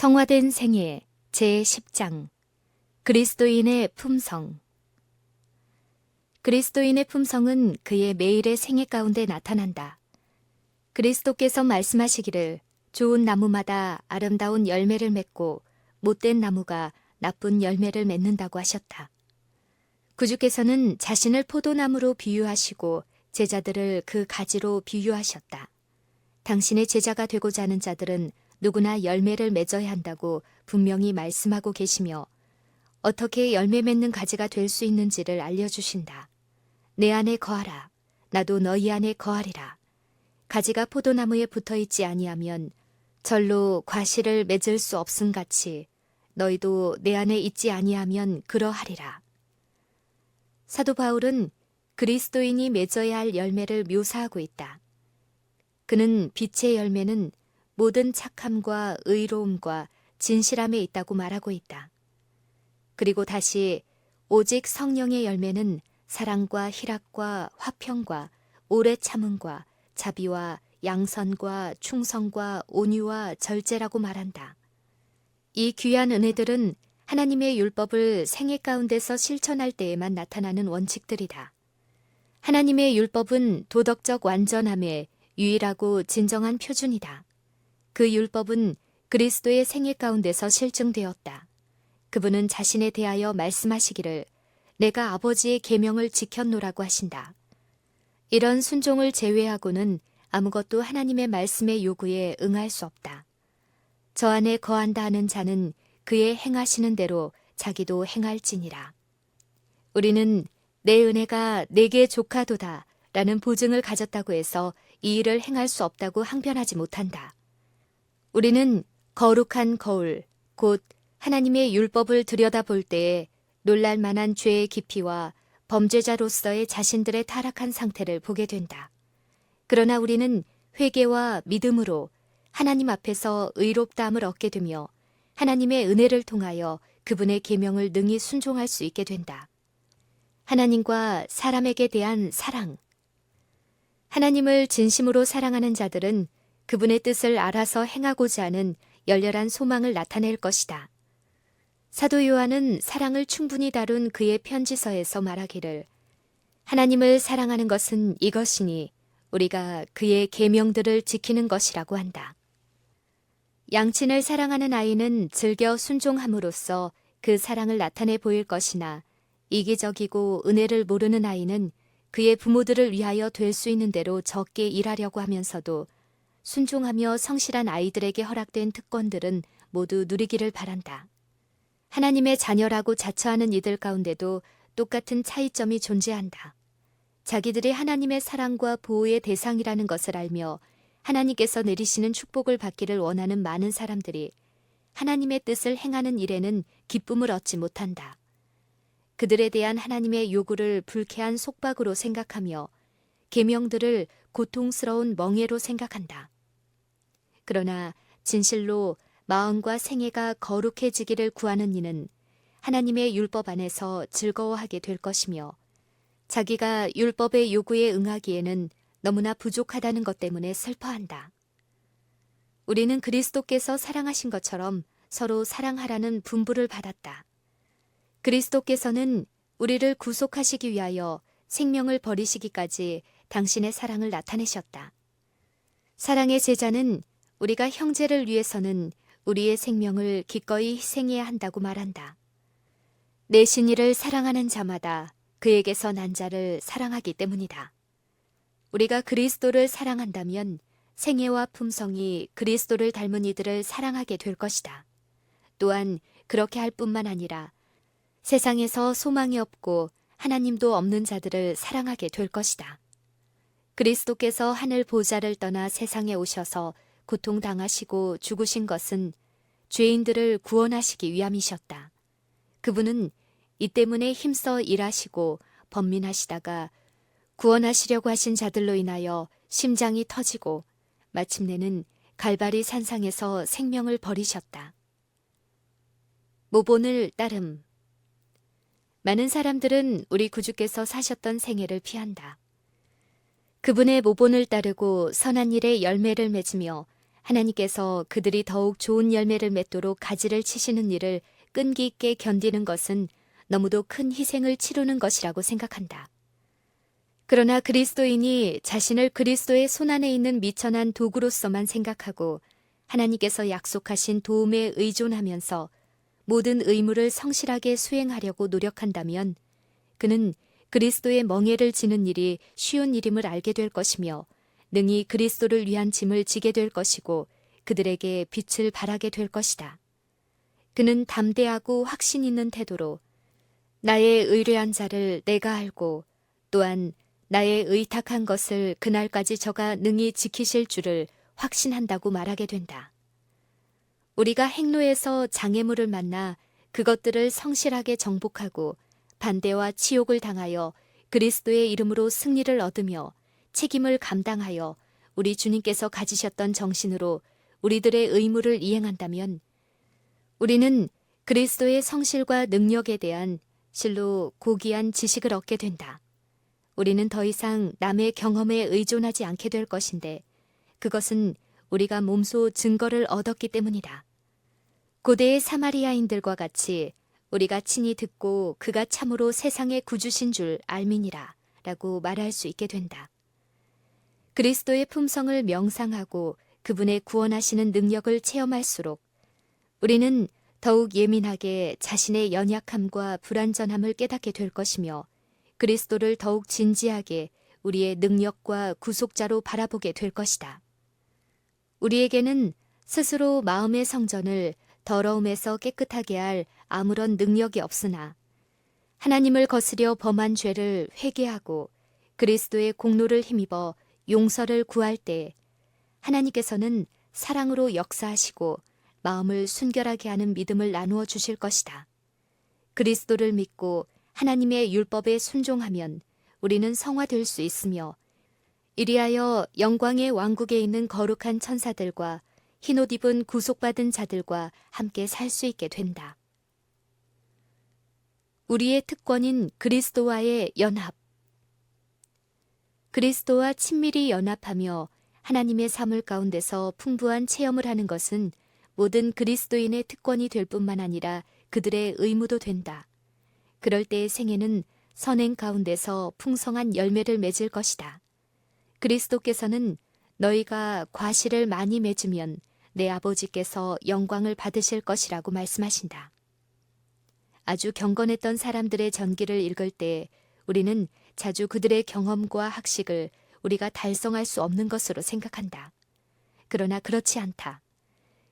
성화된 생애 제10장 그리스도인의 품성. 그리스도인의 품성은 그의 매일의 생애 가운데 나타난다. 그리스도께서 말씀하시기를 좋은 나무마다 아름다운 열매를 맺고 못된 나무가 나쁜 열매를 맺는다고 하셨다. 구주께서는 자신을 포도나무로 비유하시고 제자들을 그 가지로 비유하셨다. 당신의 제자가 되고자 하는 자들은 누구나 열매를 맺어야 한다고 분명히 말씀하고 계시며 어떻게 열매 맺는 가지가 될 수 있는지를 알려주신다. 내 안에 거하라. 나도 너희 안에 거하리라. 가지가 포도나무에 붙어있지 아니하면 절로 과실을 맺을 수 없음같이 너희도 내 안에 있지 아니하면 그러하리라. 사도 바울은 그리스도인이 맺어야 할 열매를 묘사하고 있다. 그는 빛의 열매는 모든 착함과 의로움과 진실함에 있다고 말하고 있다. 그리고 다시 오직 성령의 열매는 사랑과 희락과 화평과 오래 참음과 자비와 양선과 충성과 온유와 절제라고 말한다. 이 귀한 은혜들은 하나님의 율법을 생애 가운데서 실천할 때에만 나타나는 원칙들이다. 하나님의 율법은 도덕적 완전함의 유일하고 진정한 표준이다. 그 율법은 그리스도의 생애 가운데서 실증되었다. 그분은 자신에 대하여 말씀하시기를 내가 아버지의 계명을 지켰노라고 하신다. 이런 순종을 제외하고는 아무것도 하나님의 말씀의 요구에 응할 수 없다. 저 안에 거한다 하는 자는 그의 행하시는 대로 자기도 행할지니라. 우리는 내 은혜가 내게 족하도다 라는 보증을 가졌다고 해서 이 일을 행할 수 없다고 항변하지 못한다. 우리는 거룩한 거울, 곧 하나님의 율법을 들여다볼 때에 놀랄 만한 죄의 깊이와 범죄자로서의 자신들의 타락한 상태를 보게 된다. 그러나 우리는 회개와 믿음으로 하나님 앞에서 의롭다함을 얻게 되며 하나님의 은혜를 통하여 그분의 계명을 능히 순종할 수 있게 된다. 하나님과 사람에게 대한 사랑. 하나님을 진심으로 사랑하는 자들은 그분의 뜻을 알아서 행하고자 하는 열렬한 소망을 나타낼 것이다. 사도 요한은 사랑을 충분히 다룬 그의 편지서에서 말하기를 하나님을 사랑하는 것은 이것이니 우리가 그의 계명들을 지키는 것이라고 한다. 양친을 사랑하는 아이는 즐겨 순종함으로써 그 사랑을 나타내 보일 것이나 이기적이고 은혜를 모르는 아이는 그의 부모들을 위하여 될 수 있는 대로 적게 일하려고 하면서도 순종하며 성실한 아이들에게 허락된 특권들은 모두 누리기를 바란다. 하나님의 자녀라고 자처하는 이들 가운데도 똑같은 차이점이 존재한다. 자기들이 하나님의 사랑과 보호의 대상이라는 것을 알며 하나님께서 내리시는 축복을 받기를 원하는 많은 사람들이 하나님의 뜻을 행하는 일에는 기쁨을 얻지 못한다. 그들에 대한 하나님의 요구를 불쾌한 속박으로 생각하며 계명들을 고통스러운 멍해로 생각한다. 그러나 진실로 마음과 생애가 거룩해지기를 구하는 이는 하나님의 율법 안에서 즐거워하게 될 것이며 자기가 율법의 요구에 응하기에는 너무나 부족하다는 것 때문에 슬퍼한다. 우리는 그리스도께서 사랑하신 것처럼 서로 사랑하라는 분부를 받았다. 그리스도께서는 우리를 구속하시기 위하여 생명을 버리시기까지 당신의 사랑을 나타내셨다. 사랑의 제자는 우리가 형제를 위해서는 우리의 생명을 기꺼이 희생해야 한다고 말한다. 내 신이를 사랑하는 자마다 그에게서 난 자를 사랑하기 때문이다. 우리가 그리스도를 사랑한다면 생애와 품성이 그리스도를 닮은 이들을 사랑하게 될 것이다. 또한 그렇게 할 뿐만 아니라 세상에서 소망이 없고 하나님도 없는 자들을 사랑하게 될 것이다. 그리스도께서 하늘 보좌를 떠나 세상에 오셔서 고통당하시고 죽으신 것은 죄인들을 구원하시기 위함이셨다. 그분은 이 때문에 힘써 일하시고 번민하시다가 구원하시려고 하신 자들로 인하여 심장이 터지고 마침내는 갈바리 산상에서 생명을 버리셨다. 모본을 따름. 많은 사람들은 우리 구주께서 사셨던 생애를 피한다. 그분의 모본을 따르고 선한 일에 열매를 맺으며 하나님께서 그들이 더욱 좋은 열매를 맺도록 가지를 치시는 일을 끈기 있게 견디는 것은 너무도 큰 희생을 치르는 것이라고 생각한다. 그러나 그리스도인이 자신을 그리스도의 손안에 있는 미천한 도구로서만 생각하고 하나님께서 약속하신 도움에 의존하면서 모든 의무를 성실하게 수행하려고 노력한다면 그는 그리스도의 멍에를 지는 일이 쉬운 일임을 알게 될 것이며 능히 그리스도를 위한 짐을 지게 될 것이고 그들에게 빛을 발하게 될 것이다. 그는 담대하고 확신 있는 태도로 나의 의뢰한 자를 내가 알고 또한 나의 의탁한 것을 그날까지 저가 능히 지키실 줄을 확신한다고 말하게 된다. 우리가 행로에서 장애물을 만나 그것들을 성실하게 정복하고 반대와 치욕을 당하여 그리스도의 이름으로 승리를 얻으며 책임을 감당하여 우리 주님께서 가지셨던 정신으로 우리들의 의무를 이행한다면 우리는 그리스도의 성실과 능력에 대한 실로 고귀한 지식을 얻게 된다. 우리는 더 이상 남의 경험에 의존하지 않게 될 것인데 그것은 우리가 몸소 증거를 얻었기 때문이다. 고대의 사마리아인들과 같이 우리가 친히 듣고 그가 참으로 세상의 구주신 줄 알미니라 라고 말할 수 있게 된다. 그리스도의 품성을 명상하고 그분의 구원하시는 능력을 체험할수록 우리는 더욱 예민하게 자신의 연약함과 불완전함을 깨닫게 될 것이며 그리스도를 더욱 진지하게 우리의 능력과 구속자로 바라보게 될 것이다. 우리에게는 스스로 마음의 성전을 더러움에서 깨끗하게 할 아무런 능력이 없으나 하나님을 거스려 범한 죄를 회개하고 그리스도의 공로를 힘입어 용서를 구할 때 하나님께서는 사랑으로 역사하시고 마음을 순결하게 하는 믿음을 나누어 주실 것이다. 그리스도를 믿고 하나님의 율법에 순종하면 우리는 성화될 수 있으며 이리하여 영광의 왕국에 있는 거룩한 천사들과 흰옷 입은 구속받은 자들과 함께 살 수 있게 된다. 우리의 특권인 그리스도와의 연합. 그리스도와 친밀히 연합하며 하나님의 사물 가운데서 풍부한 체험을 하는 것은 모든 그리스도인의 특권이 될 뿐만 아니라 그들의 의무도 된다. 그럴 때의 생애는 선행 가운데서 풍성한 열매를 맺을 것이다. 그리스도께서는 너희가 과실을 많이 맺으면 내 아버지께서 영광을 받으실 것이라고 말씀하신다. 아주 경건했던 사람들의 전기를 읽을 때 우리는 자주 그들의 경험과 학식을 우리가 달성할 수 없는 것으로 생각한다. 그러나 그렇지 않다.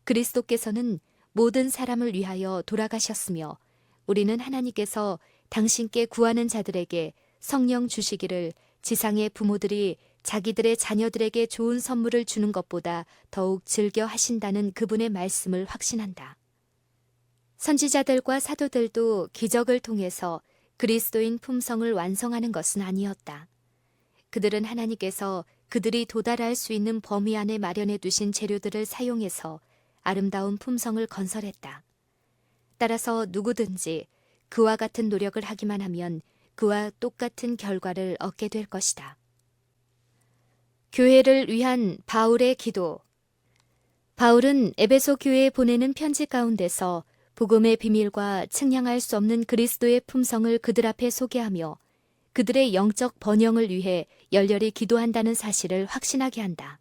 그리스도께서는 모든 사람을 위하여 돌아가셨으며 우리는 하나님께서 당신께 구하는 자들에게 성령 주시기를 지상의 부모들이 자기들의 자녀들에게 좋은 선물을 주는 것보다 더욱 즐겨 하신다는 그분의 말씀을 확신한다. 선지자들과 사도들도 기적을 통해서 그리스도인 품성을 완성하는 것은 아니었다. 그들은 하나님께서 그들이 도달할 수 있는 범위 안에 마련해 두신 재료들을 사용해서 아름다운 품성을 건설했다. 따라서 누구든지 그와 같은 노력을 하기만 하면 그와 똑같은 결과를 얻게 될 것이다. 교회를 위한 바울의 기도. 바울은 에베소 교회에 보내는 편지 가운데서 복음의 비밀과 측량할 수 없는 그리스도의 품성을 그들 앞에 소개하며 그들의 영적 번영을 위해 열렬히 기도한다는 사실을 확신하게 한다.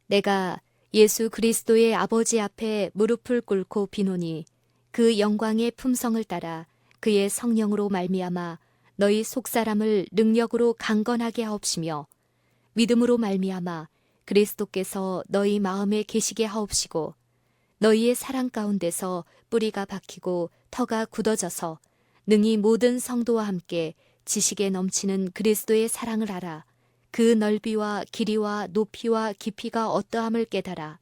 내가 예수 그리스도의 아버지 앞에 무릎을 꿇고 비노니 그 영광의 품성을 따라 그의 성령으로 말미암아 너희 속사람을 능력으로 강건하게 하옵시며 믿음으로 말미암아 그리스도께서 너희 마음에 계시게 하옵시고 너희의 사랑 가운데서 뿌리가 박히고 터가 굳어져서 능히 모든 성도와 함께 지식에 넘치는 그리스도의 사랑을 알아 그 넓이와 길이와 높이와 깊이가 어떠함을 깨달아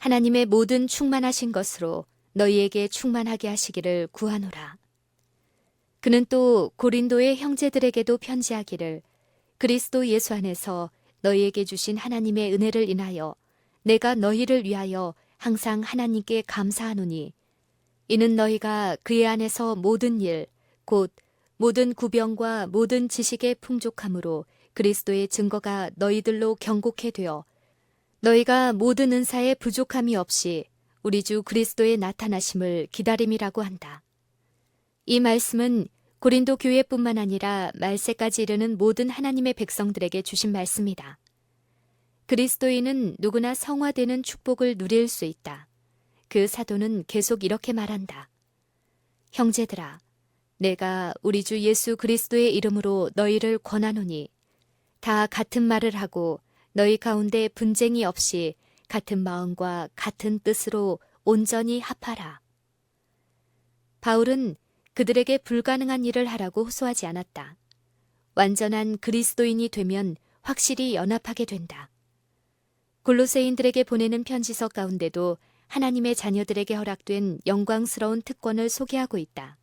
하나님의 모든 충만하신 것으로 너희에게 충만하게 하시기를 구하노라. 그는 또 고린도의 형제들에게도 편지하기를 그리스도 예수 안에서 너희에게 주신 하나님의 은혜를 인하여 내가 너희를 위하여 항상 하나님께 감사하노니 이는 너희가 그의 안에서 모든 일, 곧 모든 구병과 모든 지식의 풍족함으로 그리스도의 증거가 너희들로 경곡해 되어 너희가 모든 은사에 부족함이 없이 우리 주 그리스도의 나타나심을 기다림이라고 한다. 이 말씀은 고린도 교회뿐만 아니라 말세까지 이르는 모든 하나님의 백성들에게 주신 말씀이다. 그리스도인은 누구나 성화되는 축복을 누릴 수 있다. 그 사도는 계속 이렇게 말한다. 형제들아, 내가 우리 주 예수 그리스도의 이름으로 너희를 권하노니 다 같은 말을 하고 너희 가운데 분쟁이 없이 같은 마음과 같은 뜻으로 온전히 합하라. 바울은 그들에게 불가능한 일을 하라고 호소하지 않았다. 완전한 그리스도인이 되면 확실히 연합하게 된다. 골로새인들에게 보내는 편지서 가운데도 하나님의 자녀들에게 허락된 영광스러운 특권을 소개하고 있다.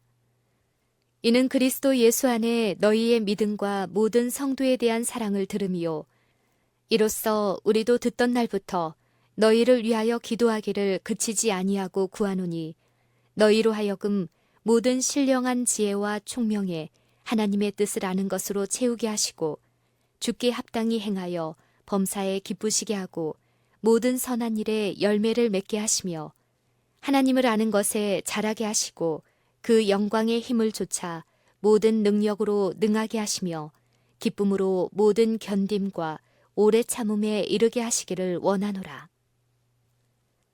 이는 그리스도 예수 안에 너희의 믿음과 모든 성도에 대한 사랑을 들음이요. 이로써 우리도 듣던 날부터 너희를 위하여 기도하기를 그치지 아니하고 구하노니 너희로 하여금 모든 신령한 지혜와 총명에 하나님의 뜻을 아는 것으로 채우게 하시고 주께 합당히 행하여 범사에 기쁘시게 하고 모든 선한 일에 열매를 맺게 하시며 하나님을 아는 것에 자라게 하시고 그 영광의 힘을 좇아 모든 능력으로 능하게 하시며 기쁨으로 모든 견딤과 오래 참음에 이르게 하시기를 원하노라.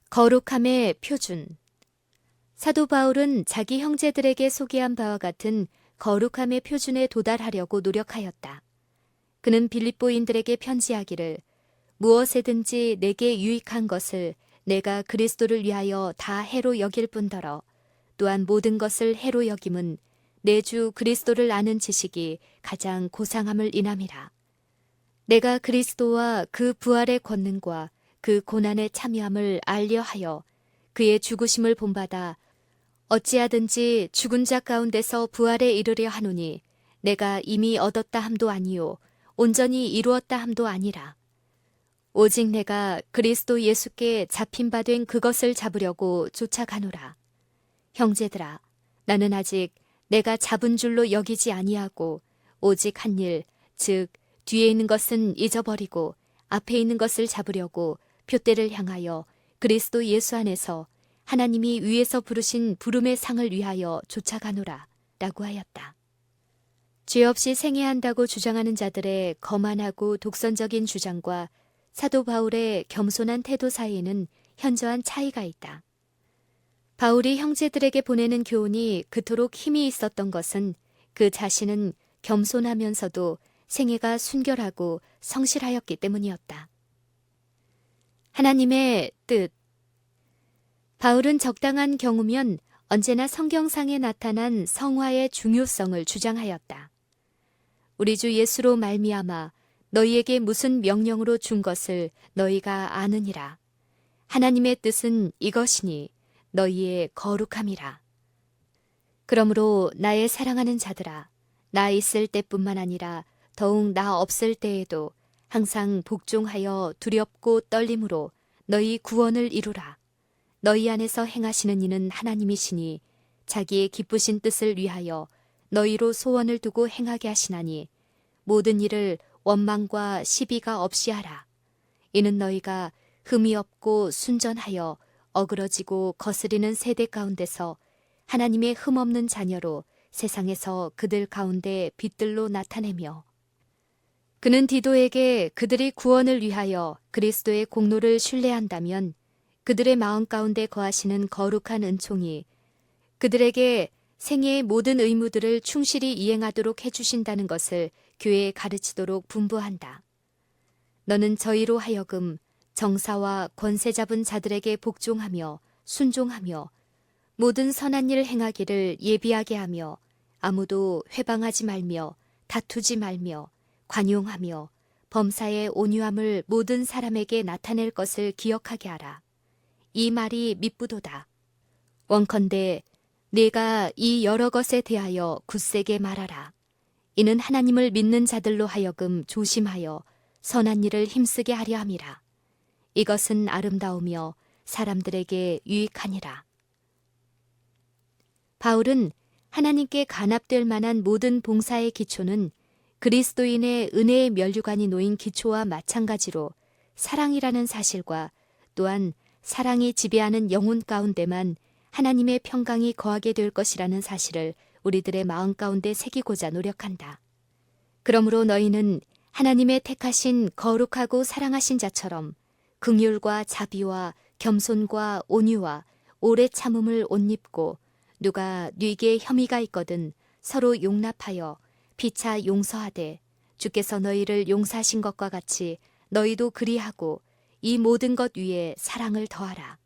거룩함의 표준. 사도 바울은 자기 형제들에게 소개한 바와 같은 거룩함의 표준에 도달하려고 노력하였다. 그는 빌립보인들에게 편지하기를 무엇에든지 내게 유익한 것을 내가 그리스도를 위하여 다 해로 여길 뿐더러 또한 모든 것을 해로 여김은 내 주 그리스도를 아는 지식이 가장 고상함을 인함이라. 내가 그리스도와 그 부활의 권능과 그 고난의 참여함을 알려하여 그의 죽으심을 본받아 어찌하든지 죽은 자 가운데서 부활에 이르려 하노니 내가 이미 얻었다 함도 아니요 온전히 이루었다 함도 아니라. 오직 내가 그리스도 예수께 잡힌 바 된 그것을 잡으려고 쫓아가노라. 형제들아, 나는 아직 내가 잡은 줄로 여기지 아니하고 오직 한 일, 즉 뒤에 있는 것은 잊어버리고 앞에 있는 것을 잡으려고 표대를 향하여 그리스도 예수 안에서 하나님이 위에서 부르신 부름의 상을 위하여 쫓아가노라 라고 하였다. 죄 없이 생애한다고 주장하는 자들의 거만하고 독선적인 주장과 사도 바울의 겸손한 태도 사이에는 현저한 차이가 있다. 바울이 형제들에게 보내는 교훈이 그토록 힘이 있었던 것은 그 자신은 겸손하면서도 생애가 순결하고 성실하였기 때문이었다. 하나님의 뜻. 바울은 적당한 경우면 언제나 성경상에 나타난 성화의 중요성을 주장하였다. 우리 주 예수로 말미암아 너희에게 무슨 명령으로 준 것을 너희가 아느니라. 하나님의 뜻은 이것이니 너희의 거룩함이라. 그러므로 나의 사랑하는 자들아, 나 있을 때뿐만 아니라 더욱 나 없을 때에도 항상 복종하여 두렵고 떨림으로 너희 구원을 이루라. 너희 안에서 행하시는 이는 하나님이시니 자기의 기쁘신 뜻을 위하여 너희로 소원을 두고 행하게 하시나니 모든 일을 원망과 시비가 없이 하라. 이는 너희가 흠이 없고 순전하여 어그러지고 거스리는 세대 가운데서 하나님의 흠없는 자녀로 세상에서 그들 가운데 빛들로 나타내며 그는 디도에게 그들이 구원을 위하여 그리스도의 공로를 신뢰한다면 그들의 마음 가운데 거하시는 거룩한 은총이 그들에게 생애의 모든 의무들을 충실히 이행하도록 해주신다는 것을 교회에 가르치도록 분부한다. 너는 저희로 하여금 정사와 권세 잡은 자들에게 복종하며 순종하며 모든 선한 일을 행하기를 예비하게 하며 아무도 회방하지 말며 다투지 말며 관용하며 범사의 온유함을 모든 사람에게 나타낼 것을 기억하게 하라. 이 말이 미쁘도다. 원컨대 네가 이 여러 것에 대하여 굳세게 말하라. 이는 하나님을 믿는 자들로 하여금 조심하여 선한 일을 힘쓰게 하려 함이라. 이것은 아름다우며 사람들에게 유익하니라. 바울은 하나님께 간합될 만한 모든 봉사의 기초는 그리스도인의 은혜의 면류관이 놓인 기초와 마찬가지로 사랑이라는 사실과 또한 사랑이 지배하는 영혼 가운데만 하나님의 평강이 거하게 될 것이라는 사실을 우리들의 마음 가운데 새기고자 노력한다. 그러므로 너희는 하나님의 택하신 거룩하고 사랑하신 자처럼 긍휼과 자비와 겸손과 온유와 오래 참음을 옷 입고 누가 네게 혐의가 있거든 서로 용납하여 피차 용서하되 주께서 너희를 용서하신 것과 같이 너희도 그리하고 이 모든 것 위에 사랑을 더하라.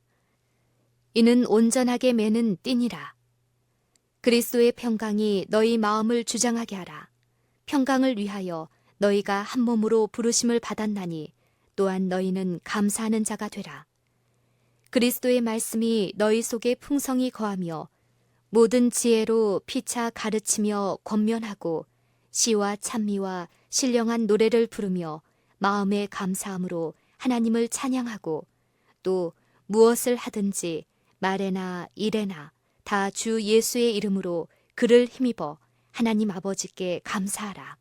이는 온전하게 매는 띠니라. 그리스도의 평강이 너희 마음을 주장하게 하라. 평강을 위하여 너희가 한 몸으로 부르심을 받았나니 또한 너희는 감사하는 자가 되라. 그리스도의 말씀이 너희 속에 풍성히 거하며 모든 지혜로 피차 가르치며 권면하고 시와 찬미와 신령한 노래를 부르며 마음의 감사함으로 하나님을 찬양하고 또 무엇을 하든지 말에나 일에나 다 주 예수의 이름으로 그를 힘입어 하나님 아버지께 감사하라.